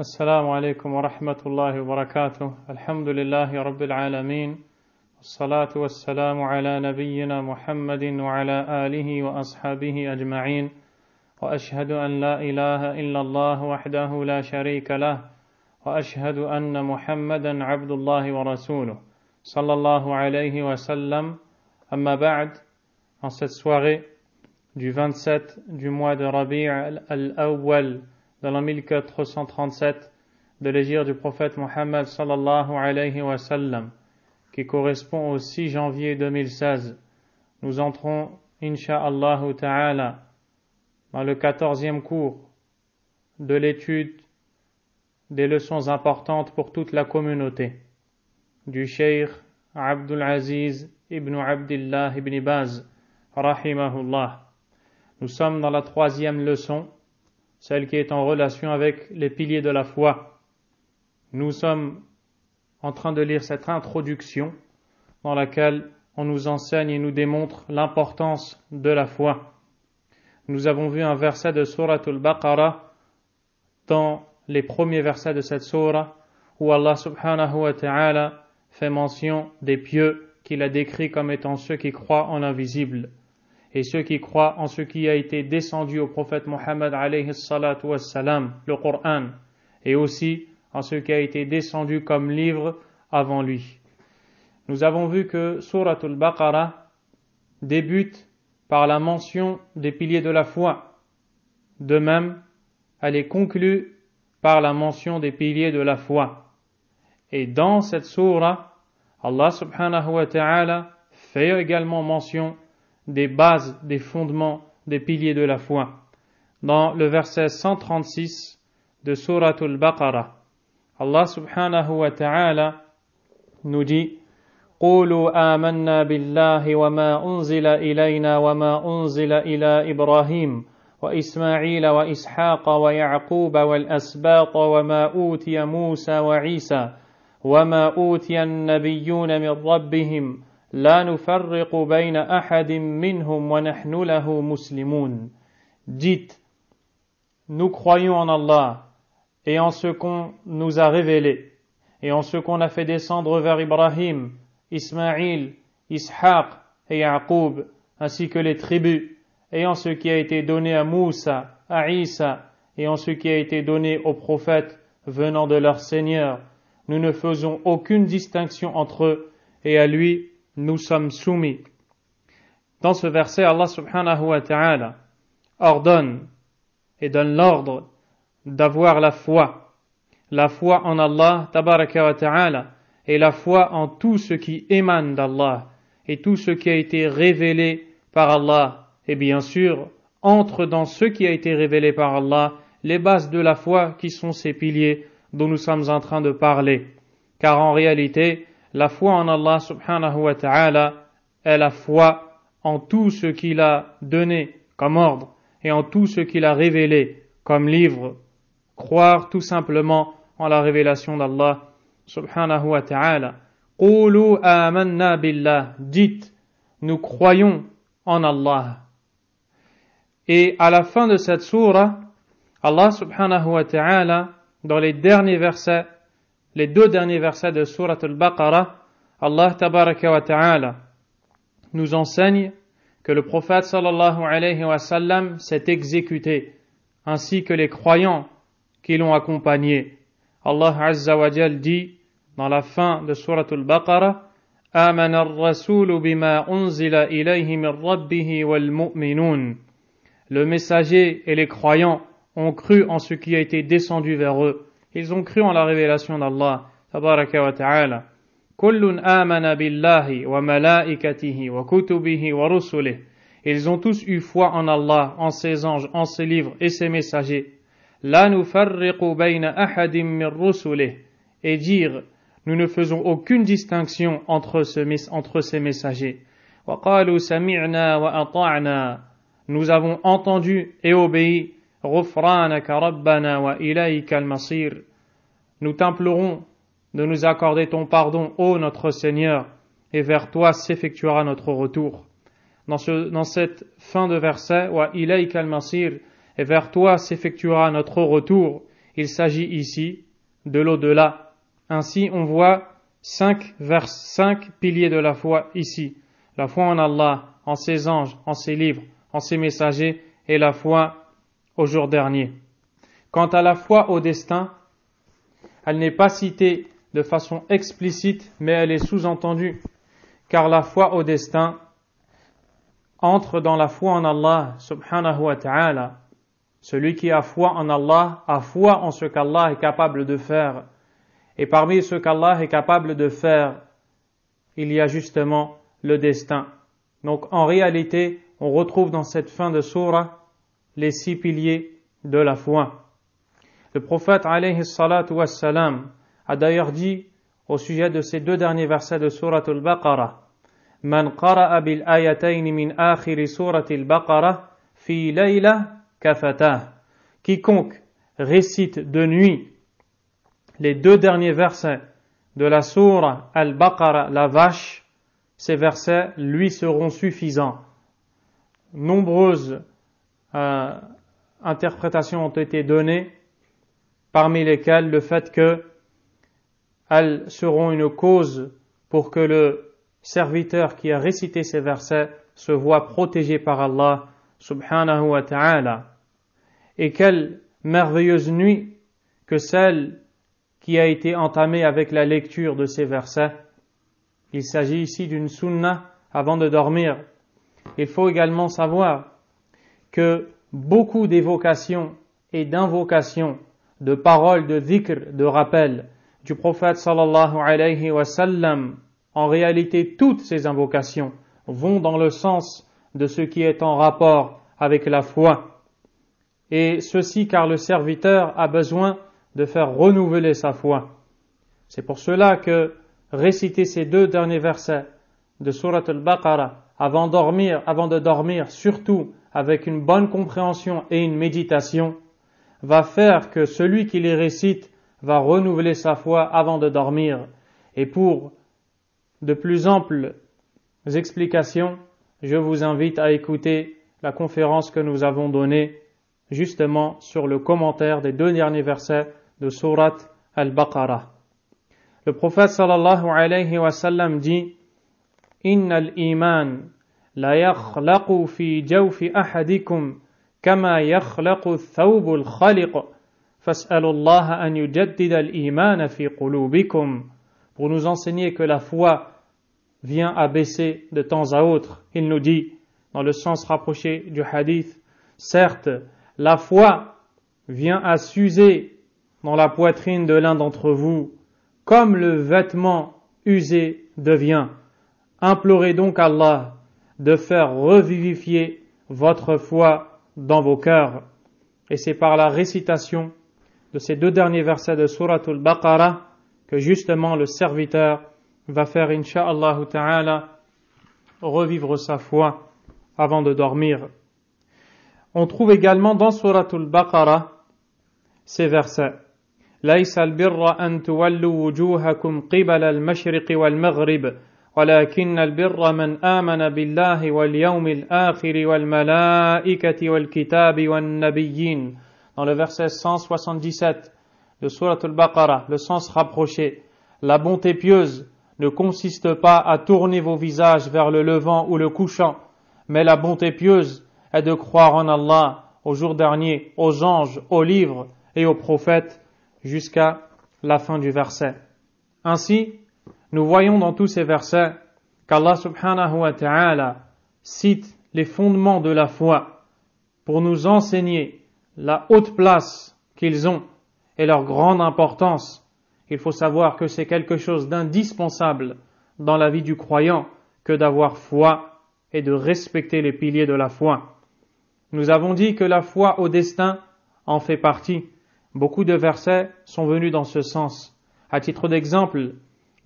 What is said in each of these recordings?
السلام عليكم ورحمة الله وبركاته. الحمد لله رب العالمين، والصلاة والسلام على نبينا محمد وعلى آله وأصحابه أجمعين، وأشهد أن لا إله إلا الله وحده لا شريك له، وأشهد أن محمدا عبد الله ورسوله صلى الله عليه وسلم. أما بعد. En cette soirée du 27 du mois de Rabi' al-Awwal de l'an 1437 de l'hégire du prophète Mohammed sallallahu alayhi wa sallam, qui correspond au 6 janvier 2016, nous entrons, insha'Allah ta'ala, dans le 14e cours de l'étude des leçons importantes pour toute la communauté du Cheikh Abdul Aziz ibn Abdillah ibn Baz, rahimahullah. Nous sommes dans la 3e leçon, celle qui est en relation avec les piliers de la foi. Nous sommes en train de lire cette introduction dans laquelle on nous enseigne et nous démontre l'importance de la foi. Nous avons vu un verset de Sourate al-Baqarah dans les premiers versets de cette sourate où Allah subhanahu wa ta'ala fait mention des pieux qu'il a décrits comme étant ceux qui croient en l'invisible et ceux qui croient en ce qui a été descendu au prophète Mohammed alayhi salatu wassalam, le Coran, et aussi en ce qui a été descendu comme livre avant lui. Nous avons vu que Sourate al-Baqarah débute par la mention des piliers de la foi. De même, elle est conclue par la mention des piliers de la foi. Et dans cette sourate, Allah subhanahu wa ta'ala fait également mention des bases, des fondements, des piliers de la foi. Dans le verset 136 de Sourate al-Baqarah, Allah subhanahu wa ta'ala nous dit: قولوا آمنا بالله وما أنزل إلينا وما أنزل إلى إبراهيم وإسماعيل وإسحاق ويعقوب والأسباط وما أوتي موسى وعيسى وما أوتي النبيون من ربهم لا نفرق بين أحد منهم ونحن له مسلمون. Dites, nous croyons en Allah et en ce qu'on nous a révélé et en ce qu'on a fait descendre vers Ibrahim, Ismaïl, Ishaq et Yaqub, ainsi que les tribus, et en ce qui a été donné à Moussa, à Isa, et en ce qui a été donné aux prophètes venant de leur Seigneur. Nous ne faisons aucune distinction entre eux, et à lui nous sommes soumis. Dans ce verset, Allah subhanahu wa ta'ala ordonne et donne l'ordre d'avoir la foi en Allah tabaraka wa ta'ala, et la foi en tout ce qui émane d'Allah et tout ce qui a été révélé par Allah. Et bien sûr, entre dans ce qui a été révélé par Allah les bases de la foi qui sont ces piliers dont nous sommes en train de parler. Car en réalité, la foi en Allah subhanahu wa ta'ala est la foi en tout ce qu'il a donné comme ordre et en tout ce qu'il a révélé comme livre. Croire tout simplement en la révélation d'Allah subhanahu wa ta'ala. Qulu amanna billah. Dites, nous croyons en Allah. Et à la fin de cette sourate, Allah subhanahu wa ta'ala, dans les derniers versets, les 2 derniers versets de Sourate al-Baqarah, Allah tabaraka wa ta'ala nous enseigne que le prophète sallallahu alayhi wa sallam s'est exécuté, ainsi que les croyants qui l'ont accompagné. Allah azza wa jal dit dans la fin de Sourate al-Baqarah: Amana ar-rasulu bima unzila ilayhi min rabbihi wal mu'minun. Le messager et les croyants ont cru en ce qui a été descendu vers eux. Ils ont cru en la révélation d'Allah tabaraka wa ta'ala. Kullun amana billahi wa malaikatihi wa kutubihi wa rusulihi. Ils ont tous eu foi en Allah, en ses anges, en ses livres et ses messagers. La nufarriqu bayna ahadim min rusulihi. Et dire, nous ne faisons aucune distinction entre ces messagers. Wa qalu sami'na wa ata'na. Nous avons entendu et obéi. Ghufranaka rabbana wa ilayka al-masir. Nous t'implorons de nous accorder ton pardon, ô notre Seigneur, et vers toi s'effectuera notre retour. Dans cette fin de verset, wa ilayka al-masir, et vers toi s'effectuera notre retour, il s'agit ici de l'au-delà. Ainsi, on voit 5 piliers de la foi ici. La foi en Allah, en ses anges, en ses livres, en ses messagers et la foi au jour dernier. Quant à la foi au destin, elle n'est pas citée de façon explicite, mais elle est sous-entendue, car la foi au destin entre dans la foi en Allah subhanahu wa ta'ala. Celui qui a foi en Allah a foi en ce qu'Allah est capable de faire. Et parmi ce qu'Allah est capable de faire, il y a justement le destin. Donc en réalité, on retrouve dans cette fin de sourate les 6 piliers de la foi. Le prophète alayhi salatu wassalam a d'ailleurs dit au sujet de ces 2 derniers versets de sourate al-Baqarah: Man qara'a bil ayatayn min akhir sourate al-Baqarah fi layla kafatah. Quiconque récite de nuit les 2 derniers versets de la sourate al-Baqarah, la vache, ces versets lui seront suffisants. Nombreuses interprétations ont été données, parmi lesquelles le fait qu'elles seront une cause pour que le serviteur qui a récité ces versets se voit protégé par Allah subhanahu wa ta'ala. Et quelle merveilleuse nuit que celle qui a été entamée avec la lecture de ces versets. Il s'agit ici d'une sunna avant de dormir. Il faut également savoir que beaucoup d'évocations et d'invocations, de paroles, de dhikr, de rappel du prophète sallallahu alayhi wa sallam, en réalité toutes ces invocations vont dans le sens de ce qui est en rapport avec la foi. Et ceci car le serviteur a besoin de faire renouveler sa foi. C'est pour cela que réciter ces 2 derniers versets de sourate al-Baqarah avant de dormir, surtout avec une bonne compréhension et une méditation, va faire que celui qui les récite va renouveler sa foi avant de dormir. Et pour de plus amples explications, je vous invite à écouter la conférence que nous avons donnée justement sur le commentaire des 2 derniers versets de sourate al-Baqarah. Le prophète sallallahu alayhi wa sallam dit: Innal iman la yakhlaqu fi jawfi ahadikum kama yakhlaqu ath-thawbu al-khaliq fas'alu Allah an yujaddida al-iman fi qulubikum. Pour nous enseigner que la foi vient à baisser de temps à autre, il nous dit, dans le sens rapproché du hadith, certes, la foi vient à s'user dans la poitrine de l'un d'entre vous, comme le vêtement usé devient. Implorez donc Allah de faire revivifier votre foi dans vos cœurs. Et c'est par la récitation de ces 2 derniers versets de sourate al-Baqarah que justement le serviteur va faire, incha'Allah ta'ala, revivre sa foi avant de dormir. On trouve également dans sourate al-Baqarah ces versets: ليس البر أن تولوا وجوهكم قبل المشرق والمغرب ولكن البر من آمن بالله واليوم الآخر والملائكة والكتاب والنبيين. Dans le verset 177 de sourate al-Baqarah, le sens rapproché: la bonté pieuse ne consiste pas à tourner vos visages vers le levant ou le couchant, mais la bonté pieuse est de croire en Allah, au jour dernier, aux anges, aux livres et aux prophètes, jusqu'à la fin du verset. Ainsi, nous voyons dans tous ces versets qu'Allah subhanahu wa ta'ala cite les fondements de la foi pour nous enseigner la haute place qu'ils ont et leur grande importance. Il faut savoir que c'est quelque chose d'indispensable dans la vie du croyant que d'avoir foi et de respecter les piliers de la foi. Nous avons dit que la foi au destin en fait partie. Beaucoup de versets sont venus dans ce sens. À titre d'exemple,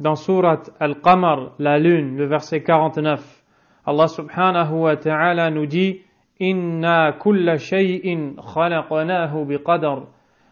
dans sourate Al-Qamar, la lune, le verset 49, Allah subhanahu wa ta'ala nous dit: Inna kulla shay'in khalaqnahu biqadar.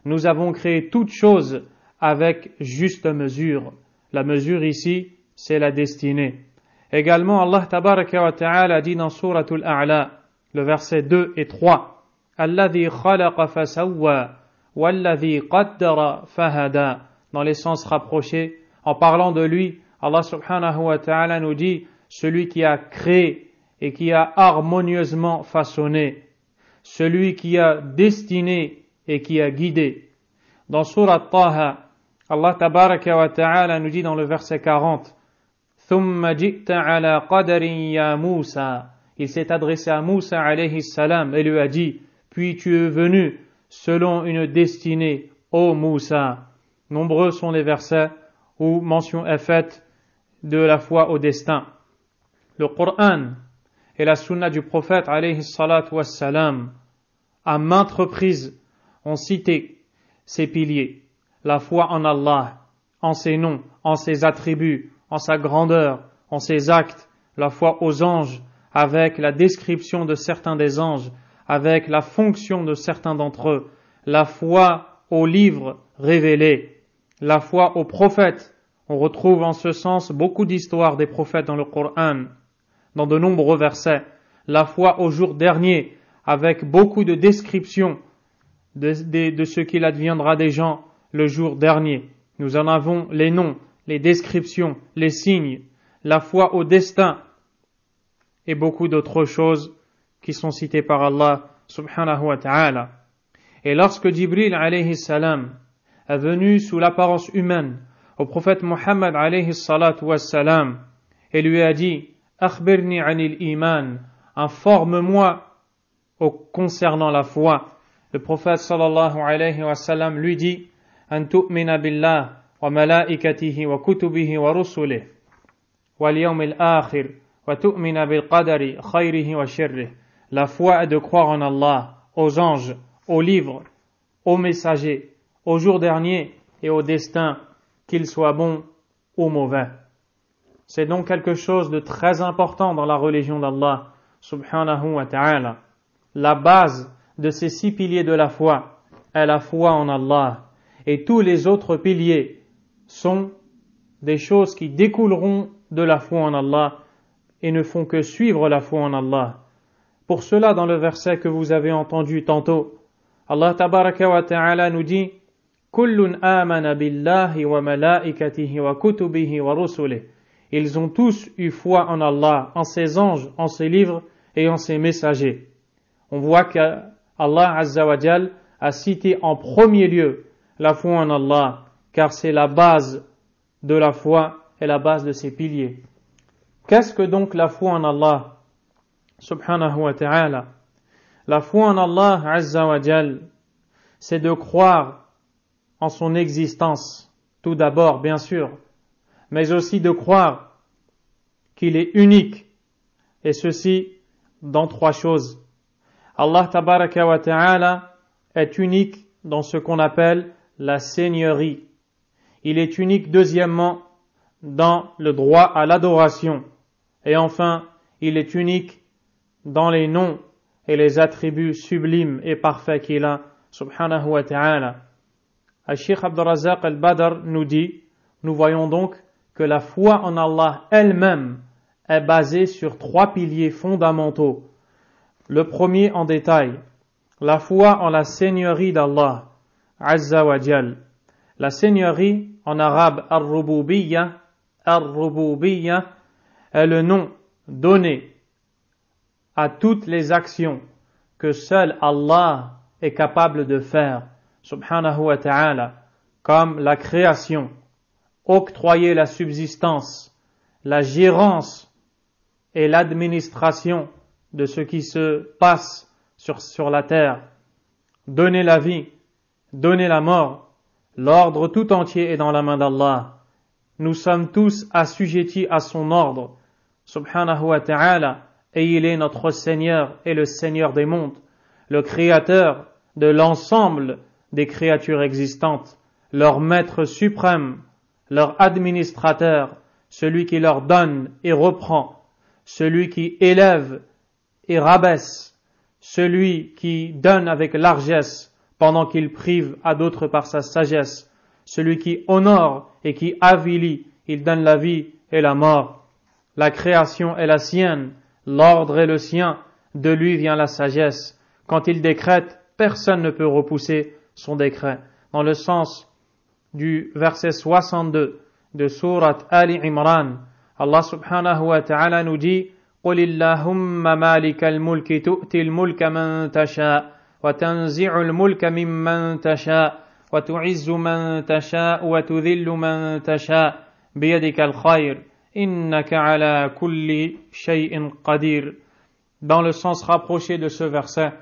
Nous avons créé toute chose avec juste mesure. La mesure ici, c'est la destinée. Également, Allah tabaraka wa ta'ala dit dans sourate Al-A'la, le verset 2 et 3: Alladhi khalaqa fasawwa وَالَّذِي قَدَّرَ فَهَدَى. Dans les sens rapprochés, en parlant de lui, Allah subhanahu wa ta'ala nous dit celui qui a créé et qui a harmonieusement façonné, celui qui a destiné et qui a guidé. Dans Surat Taha, Allah tabaraka wa ta'ala nous dit dans le verset 40, ثُمَّ جِئْتَ عَلَى قَدَرٍ يَا مُوسَى. Il s'est adressé à Moussa alayhi salam et lui a dit, puis tu es venu selon une destinée, ô Moussa. Nombreux sont les versets où mention est faite de la foi au destin. Le Coran et la sunna du prophète alayhi salatu wassalam à maintes reprises ont cité ces piliers, la foi en Allah, en ses noms, en ses attributs, en sa grandeur, en ses actes, la foi aux anges, avec la description de certains des anges, avec la fonction de certains d'entre eux, la foi aux livres révélés, la foi aux prophètes. On retrouve en ce sens beaucoup d'histoires des prophètes dans le Coran, dans de nombreux versets, la foi au jour dernier, avec beaucoup de descriptions de ce qu'il adviendra des gens le jour dernier. Nous en avons les noms, les descriptions, les signes, la foi au destin et beaucoup d'autres choses qui sont citées par Allah subhanahu wa ta'ala. Et lorsque Jibril alayhi salam est venu sous l'apparence humaine au prophète Muhammad alayhi salatu wassalam et lui a dit akhbirni anil iman, informe-moi concernant la foi. Le prophète sallallahu alayhi wa sallam lui dit an tu'mina billah wa malaikatihi wa kutubihi wa rusulihi wal yawmil akhir wa tu'mina bil qadari khayrihi wa sharrihi. La foi est de croire en Allah, aux anges, aux livres, aux messagers, au jour dernier et au destin, qu'il soit bon ou mauvais. C'est donc quelque chose de très important dans la religion d'Allah subhanahu wa ta'ala. La base de ces 6 piliers de la foi est la foi en Allah. Et tous les autres piliers sont des choses qui découleront de la foi en Allah et ne font que suivre la foi en Allah. Pour cela, dans le verset que vous avez entendu tantôt, Allah tabaraka wa ta'ala nous dit Kullun amana billahi wa malaikatihi wa kutubihi wa rusulihi. Ils ont tous eu foi en Allah, en ses anges, en ses livres et en ses messagers. On voit que Allah azza wa jal a cité en premier lieu la foi en Allah, car c'est la base de la foi et la base de ses piliers. Qu'est-ce que donc la foi en Allah subhanahu wa ta'ala? La foi en Allah azza wa jal, c'est de croire en son existence, tout d'abord bien sûr, mais aussi de croire qu'il est unique, et ceci dans 3 choses. Allah tabaraka wa ta'ala est unique dans ce qu'on appelle la seigneurie. Il est unique deuxièmement dans le droit à l'adoration. Et enfin, il est unique dans les noms et les attributs sublimes et parfaits qu'il a, subhanahu wa ta'ala. Al-Sheikh Abdurrazzaq al-Badr nous dit, nous voyons donc que la foi en Allah elle-même est basée sur 3 piliers fondamentaux. Le premier en détail, la foi en la seigneurie d'Allah, azza wa jal. La seigneurie, en arabe, ar-rububiyya est le nom donné à toutes les actions que seul Allah est capable de faire, subhanahu wa ta'ala, comme la création, octroyer la subsistance, la gérance et l'administration de ce qui se passe sur la terre, donner la vie, donner la mort. L'ordre tout entier est dans la main d'Allah. Nous sommes tous assujettis à son ordre, subhanahu wa ta'ala, et il est notre Seigneur et le Seigneur des mondes, le Créateur de l'ensemble des créatures existantes, leur Maître suprême, leur administrateur, celui qui leur donne et reprend, celui qui élève et rabaisse, celui qui donne avec largesse pendant qu'il prive à d'autres par sa sagesse, celui qui honore et qui avilit, il donne la vie et la mort. La création est la sienne, l'ordre est le sien, de lui vient la sagesse. Quand il décrète, personne ne peut repousser son décret. Dans le sens du verset 62 de sourate Ali Imran, Allah subhanahu wa ta'ala nous dit قل اللهم مالك الملك تؤتي الملك من تشاء وتنزع الملك ممن تشاء وتعز من تشاء وتذل من تشاء بيدك الخير إنك على كل شيء قدير. Dans le sens rapproché de ce verset,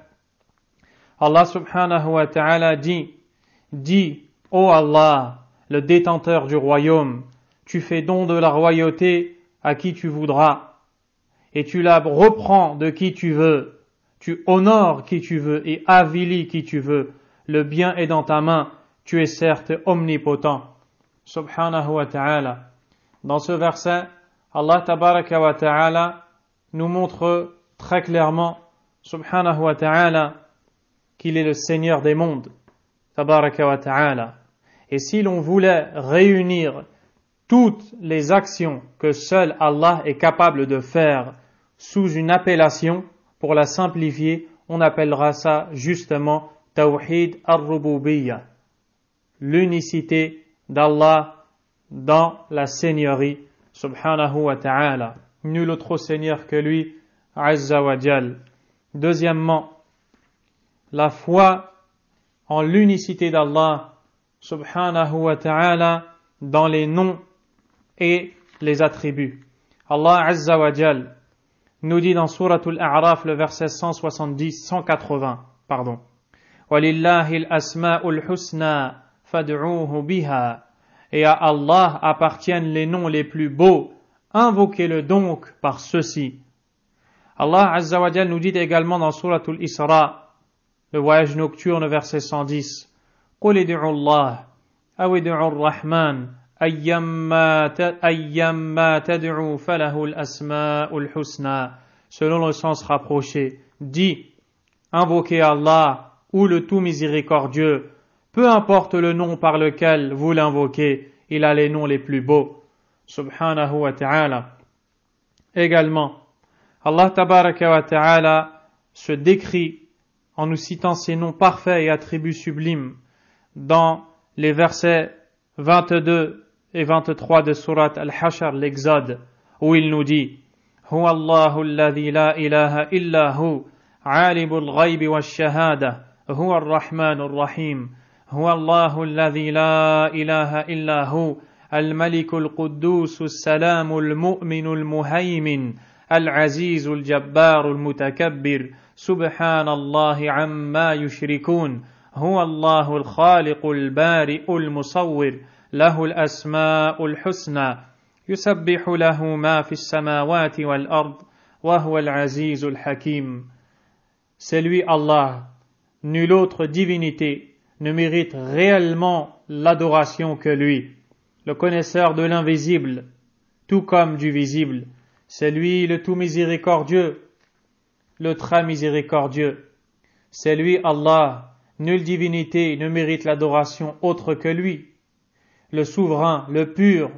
Allah subhanahu wa ta'ala dit, ô Allah, le détenteur du royaume, tu fais don de la royauté à qui tu voudras, et tu la reprends de qui tu veux, tu honores qui tu veux et avilis qui tu veux, le bien est dans ta main, tu es certes omnipotent. Subhanahu wa ta'ala. Dans ce verset, Allah tabaraka wa ta'ala nous montre très clairement, subhanahu wa ta'ala, qu'il est le Seigneur des mondes, tabaraka wa ta'ala. Et si l'on voulait réunir toutes les actions que seul Allah est capable de faire sous une appellation, pour la simplifier, on appellera ça justement Tawhid ar-Rububiyyah, l'unicité d'Allah dans la seigneurie, subhanahu wa ta'ala. Nul autre seigneur que lui, Azza wa Jal. Deuxièmement, la foi en l'unicité d'Allah, subhanahu wa ta'ala, dans les noms et les attributs. Allah Azza wa Jal nous dit dans Suratul A'raf, le verset 180, وَلِلَّهِ الْأَسْمَاءُ الْحُسْنَى فَادْعُوهُ بِهَا. Et à Allah appartiennent les noms les plus beaux, invoquez-le donc par ceux-ci. Allah Azza wa Jal nous dit également dans Suratul Isra, le voyage nocturne, verset 110, قُلِ ادْعُوا اللَّهَ أَوِ ادْعُوا الرَّحْمَنَ أَيَّمَّا تَدْعُوا فَلَهُ الْأَسْمَاءُ الْحُسْنَى. Selon le sens rapproché, dis, invoquez Allah ou le tout miséricordieux, peu importe le nom par lequel vous l'invoquez, il a les noms les plus beaux. Subhanahu wa ta'ala. Également, Allah tabaraka wa ta'ala se décrit en nous citant ses noms parfaits et attributs sublimes dans les versets 22 et 23 de sourate Al-Hashr, l'Exode, où il nous dit Huwa Allahu alladhi la ilaha illa hu, alimul ghaybi wa shahada, huwa ar-Rahman ar-Rahim. Huwa Allahu alladhi la ilaha illa hu, الملك القدوس السلام المؤمن المهيمن العزيز الجبار المتكبر سبحان الله عما يشركون هو الله الخالق البارئ المصور له الأسماء الحسنى يسبح له ما في السماوات والأرض وهو العزيز الحكيم. C'est lui Allah, nulle autre divinité ne mérite réellement l'adoration que lui, le connaisseur de l'invisible, tout comme du visible. C'est lui le tout miséricordieux, le très miséricordieux. C'est lui Allah, nulle divinité ne mérite l'adoration autre que lui. Le souverain, le pur,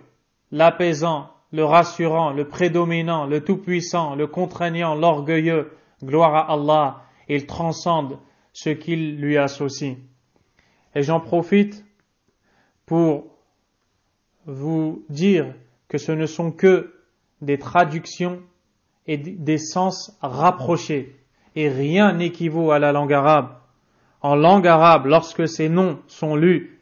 l'apaisant, le rassurant, le prédominant, le tout-puissant, le contraignant, l'orgueilleux. Gloire à Allah, il transcende ce qu'il lui associe. Et j'en profite pour vous dire que ce ne sont que des traductions et des sens rapprochés, et rien n'équivaut à la langue arabe. En langue arabe, lorsque ces noms sont lus,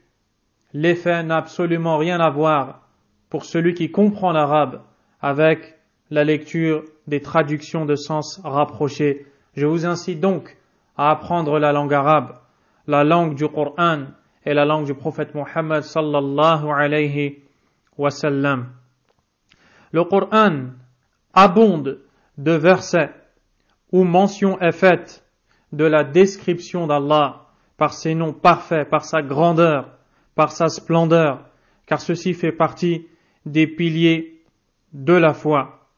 l'effet n'a absolument rien à voir pour celui qui comprend l'arabe avec la lecture des traductions de sens rapprochés. Je vous incite donc à apprendre la langue arabe, la langue du Coran et la langue du prophète Mohammed sallallahu alayhi wa sallam. Le Coran abonde de versets où mention est faite de la description d'Allah par ses noms parfaits, par sa grandeur, par sa splendeur, car ceci fait partie des piliers de la foi.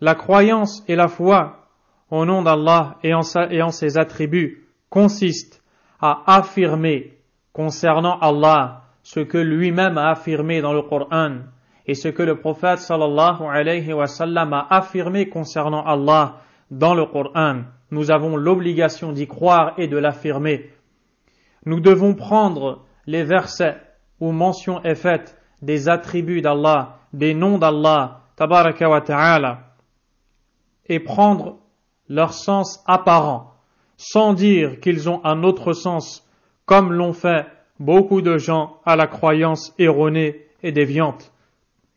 La croyance et la foi au nom d'Allah et en ses attributs consistent à affirmer concernant Allah ce que lui-même a affirmé dans le Coran et ce que le prophète sallallahu alayhi wa sallam a affirmé concernant Allah dans le Coran. Nous avons l'obligation d'y croire et de l'affirmer. nous devons prendre les versets où mention est faite des attributs d'Allah, des noms d'Allah, tabaraka wa ta'ala, et prendre leur sens apparent, sans dire qu'ils ont un autre sens, comme l'ont fait beaucoup de gens à la croyance erronée et déviante.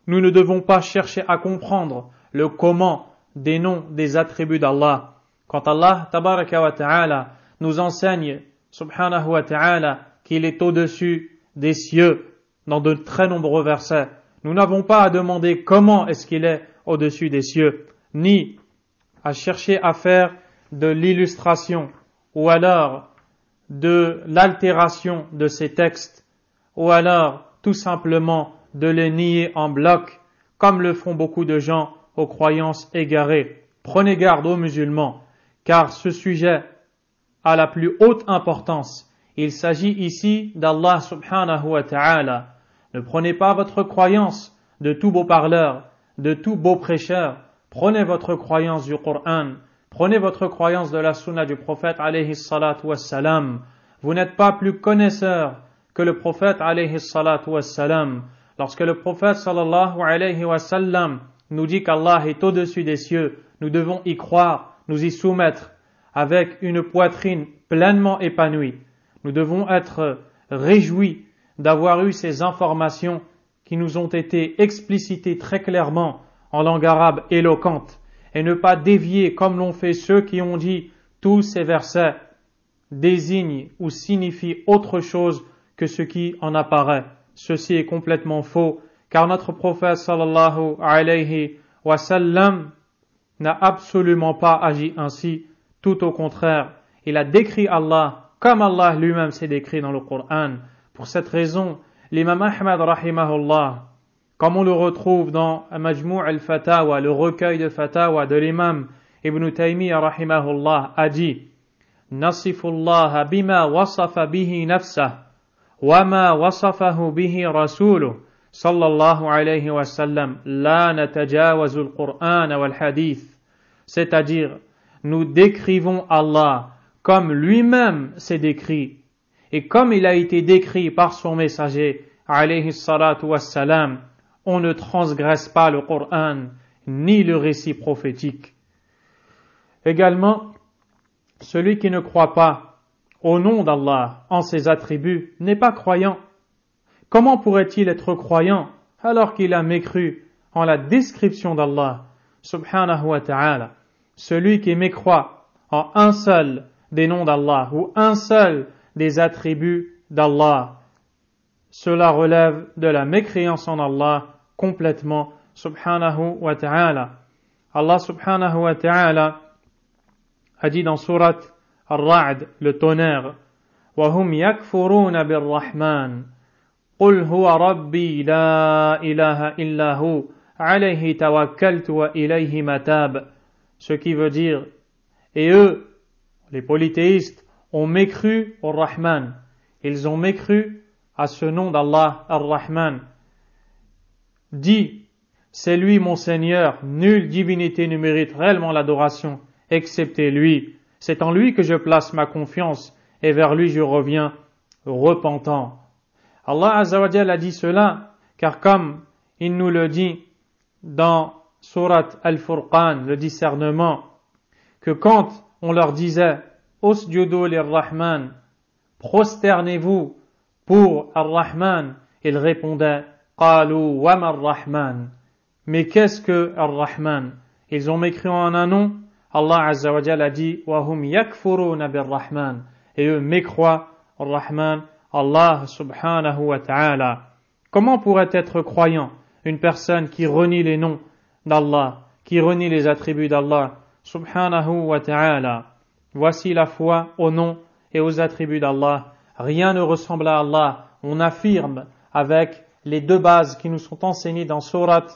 Nous ne devons pas chercher à comprendre le comment des noms des attributs d'Allah. Quand Allah, tabaraka wa ta'ala, nous enseigne, subhanahu wa ta'ala, qu'il est au-dessus des cieux, dans de très nombreux versets, nous n'avons pas à demander comment est-ce qu'il est au-dessus des cieux, ni à chercher à faire de l'illustration, ou alors de l'altération de ces textes, ou alors tout simplement de les nier en bloc, comme le font beaucoup de gens aux croyances égarées. Prenez garde aux musulmans, car ce sujet a la plus haute importance. Il s'agit ici d'Allah subhanahu wa ta'ala. Ne prenez pas votre croyance de tout beau parleur, de tout beau prêcheur. Prenez votre croyance du Coran. Prenez votre croyance de la sunna du prophète alayhi salatu wassalam. Vous n'êtes pas plus connaisseur que le prophète alayhi salatu wassalam. Lorsque le prophète sallallahu alayhi wa sallam nous dit qu'Allah est au-dessus des cieux, nous devons y croire, nous y soumettre avec une poitrine pleinement épanouie. Nous devons être réjouis d'avoir eu ces informations qui nous ont été explicitées très clairement en langue arabe éloquente et ne pas dévier comme l'ont fait ceux qui ont dit tous ces versets désignent ou signifient autre chose que ce qui en apparaît. Ceci est complètement faux, car notre prophète sallallahu alayhi wa sallam n'a absolument pas agi ainsi, tout au contraire. Il a décrit Allah comme Allah lui-même s'est décrit dans le Coran. Pour cette raison, l'imam Ahmad rahimahullah, comme on le retrouve dans Majmou' al-Fatawa, le recueil de Fatawa de l'imam Ibn Taymiyyah rahimahullah, a dit Nasifullah bima wasafa bihi nafsah وما وصفه به رسوله صلى الله عليه وسلم لا نتجاوز القرآن والحديث. C'est-à-dire, nous décrivons Allah comme lui-même s'est décrit et comme il a été décrit par son messager alayhi salatu wassalam, on ne transgresse pas le Coran ni le récit prophétique. Également, celui qui ne croit pas au nom d'Allah, en ses attributs, n'est pas croyant. Comment pourrait-il être croyant alors qu'il a mécru en la description d'Allah, subhanahu wa ta'ala? Celui qui mécroit en un seul des noms d'Allah ou un seul des attributs d'Allah, cela relève de la mécréance en Allah complètement, subhanahu wa ta'ala. Allah subhanahu wa ta'ala a dit dans sourate Ar-Ra'd, le tonnerre, وَهُمْ يَكْفُرُونَ بِالرَّحْمَنِ قُلْ هُوَ رَبِّي لَا إِلَهَ إِلَّا هُوَ عَلَيْهِ تَوَكَّلْتُ وَإِلَيْهِ مَتَابِ. Ce qui veut dire, et eux, les polythéistes, ont mécru au Rahman. Ils ont mécru à ce nom d'Allah, Ar-Rahman. Dit, c'est lui mon Seigneur, nulle divinité ne mérite réellement l'adoration, excepté lui. C'est en lui que je place ma confiance et vers lui je reviens repentant. Allah Azza wa Jalla a dit cela, car comme il nous le dit dans Surat Al-Furqan, le discernement, que quand on leur disait Usjudu lir-Rahman, prosternez-vous pour Ar-Rahman, ils répondaient Qalu wa mar-Rahman. Mais qu'est-ce que Ar-Rahman? Ils ont mécrit en un nom. Allah Azza wa Jalla a dit وَهُمْ يَكْفُرُونَ بِالرَّحْمَنِ, et eux mécroient au Rahman, Allah subhanahu wa ta'ala. Comment pourrait être croyant une personne qui renie les noms d'Allah, qui renie les attributs d'Allah subhanahu wa ta'ala? Voici la foi aux noms et aux attributs d'Allah. Rien ne ressemble à Allah. On affirme avec les deux bases qui nous sont enseignées dans Surat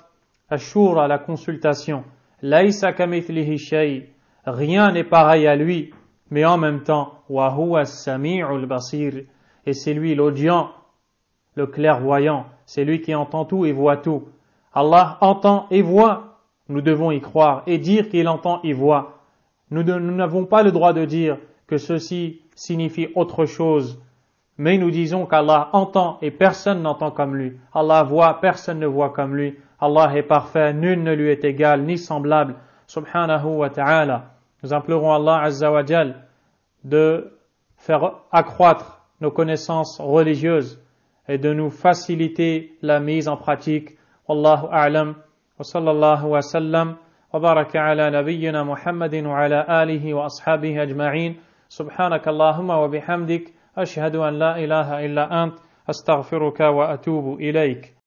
Ash-Shura, la consultation. Laïsa kamithlihi shay, rien n'est pareil à lui, mais en même temps, wa huwa as-sami'ul basir, et c'est lui l'audient, le clairvoyant, c'est lui qui entend tout et voit tout. Allah entend et voit, nous devons y croire et dire qu'il entend et voit. Nous n'avons pas le droit de dire que ceci signifie autre chose Mais nous disons qu'Allah entend et personne n'entend comme lui. Allah voit, personne ne voit comme lui. Allah est parfait, nul ne lui est égal ni semblable. Subhanahu wa ta'ala. Nous implorons Allah Azza wa Jal de faire accroître nos connaissances religieuses et de nous faciliter la mise en pratique. Wallahu a'lam. Wa sallallahu wa sallam. Wa baraka ala nabiyyina Muhammadin wa ala alihi wa ashabihi ajma'in. Subhanakallahumma wa bihamdik. أشهد أن لا إله إلا أنت أستغفرك وأتوب إليك